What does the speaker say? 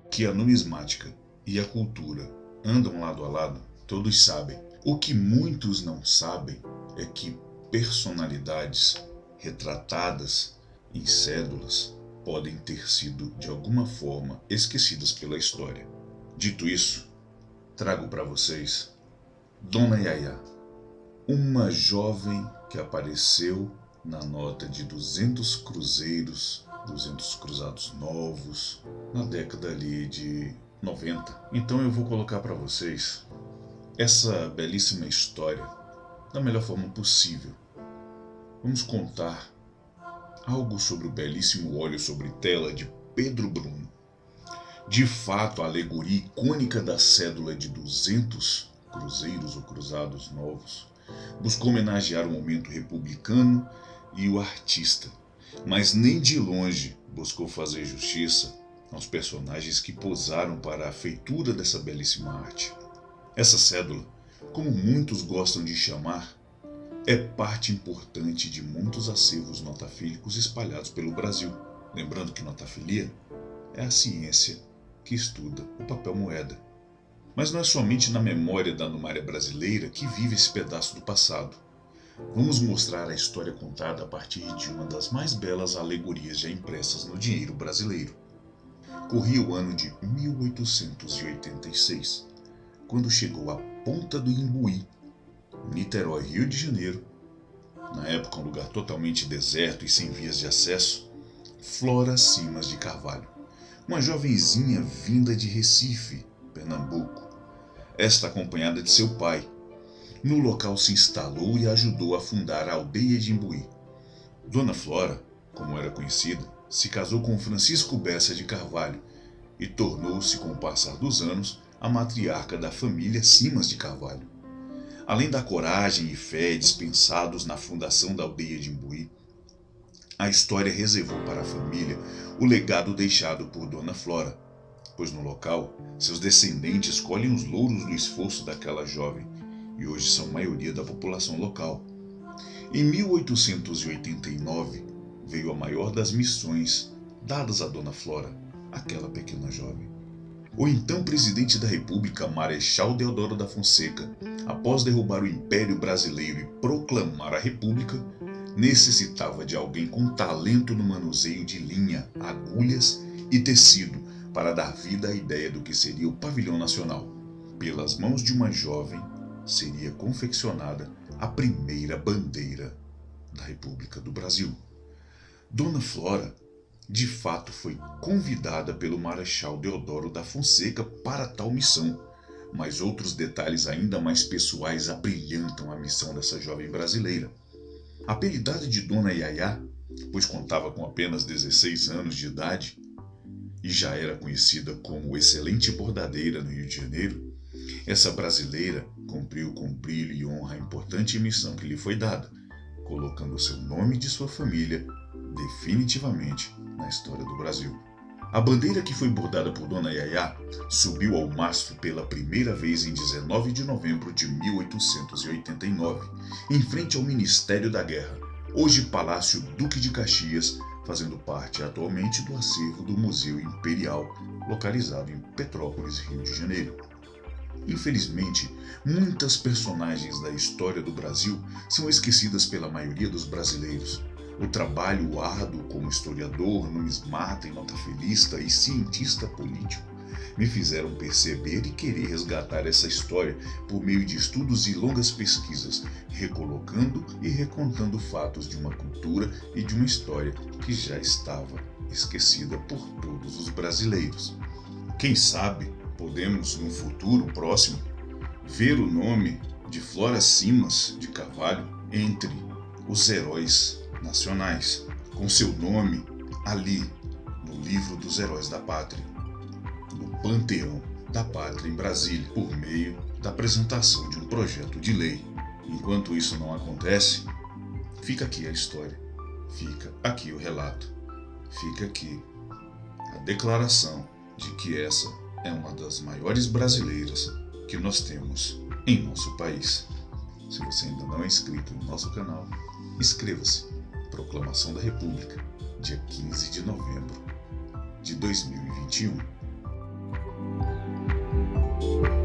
Que a numismática e a cultura andam lado a lado, todos sabem. O que muitos não sabem é que personalidades retratadas em cédulas podem ter sido de alguma forma esquecidas pela história. Dito isso, trago para vocês Dona Yaya, uma jovem que apareceu na nota de 200 cruzeiros, 200 cruzados novos, na década ali de 90. Então eu vou colocar para vocês essa belíssima história da melhor forma possível. Vamos contar algo sobre o belíssimo óleo sobre tela de Pedro Bruno. De fato, a alegoria icônica da cédula de 200 cruzeiros ou cruzados novos buscou homenagear o momento republicano e o artista, mas nem de longe buscou fazer justiça aos personagens que posaram para a feitura dessa belíssima arte. Essa cédula, como muitos gostam de chamar, é parte importante de muitos acervos notafílicos espalhados pelo Brasil. Lembrando que notafilia é a ciência que estuda o papel moeda. Mas não é somente na memória da numária brasileira que vive esse pedaço do passado. Vamos mostrar a história contada a partir de uma das mais belas alegorias já impressas no dinheiro brasileiro. Corria o ano de 1886, quando chegou à ponta do Imbuí, Niterói, Rio de Janeiro, na época um lugar totalmente deserto e sem vias de acesso, Flora Simas de Carvalho, uma jovenzinha vinda de Recife, Pernambuco, esta acompanhada de seu pai. No local se instalou e ajudou a fundar a aldeia de Imbuí. Dona Flora, como era conhecida, se casou com Francisco Bessa de Carvalho e tornou-se, com o passar dos anos, a matriarca da família Simas de Carvalho. Além da coragem e fé dispensados na fundação da aldeia de Imbuí, a história reservou para a família o legado deixado por Dona Flora, pois no local seus descendentes colhem os louros do esforço daquela jovem e hoje são maioria da população local. Em 1889 veio a maior das missões dadas a Dona Flora, aquela pequena jovem. O então presidente da República, Marechal Deodoro da Fonseca, após derrubar o Império Brasileiro e proclamar a República, necessitava de alguém com talento no manuseio de linha, agulhas e tecido para dar vida à ideia do que seria o Pavilhão Nacional. Pelas mãos de uma jovem, seria confeccionada a primeira bandeira da República do Brasil. Dona Flora, de fato, foi convidada pelo Marechal Deodoro da Fonseca para tal missão, mas outros detalhes ainda mais pessoais abrilhantam a missão dessa jovem brasileira. Apelidada de Dona Yaya, pois contava com apenas 16 anos de idade e já era conhecida como excelente bordadeira no Rio de Janeiro, essa brasileira cumpriu com brilho e honra a importante missão que lhe foi dada, colocando seu nome e de sua família definitivamente na história do Brasil. A bandeira que foi bordada por Dona Yaya subiu ao mastro pela primeira vez em 19 de novembro de 1889, em frente ao Ministério da Guerra, hoje Palácio Duque de Caxias, fazendo parte atualmente do acervo do Museu Imperial, localizado em Petrópolis, Rio de Janeiro. Infelizmente, muitas personagens da história do Brasil são esquecidas pela maioria dos brasileiros. O trabalho árduo como historiador, numismata e notafilista e cientista político me fizeram perceber e querer resgatar essa história por meio de estudos e longas pesquisas, recolocando e recontando fatos de uma cultura e de uma história que já estava esquecida por todos os brasileiros. Quem sabe podemos, no futuro próximo, ver o nome de Flora Simas de Carvalho entre os heróis nacionais, com seu nome ali no livro dos heróis da pátria, no Panteão da Pátria em Brasília, por meio da apresentação de um projeto de lei. Enquanto isso não acontece, fica aqui a história, fica aqui o relato, fica aqui a declaração de que essa é uma das maiores brasileiras que nós temos em nosso país. Se você ainda não é inscrito no nosso canal, inscreva-se. Proclamação da República, dia 15 de novembro de 2021.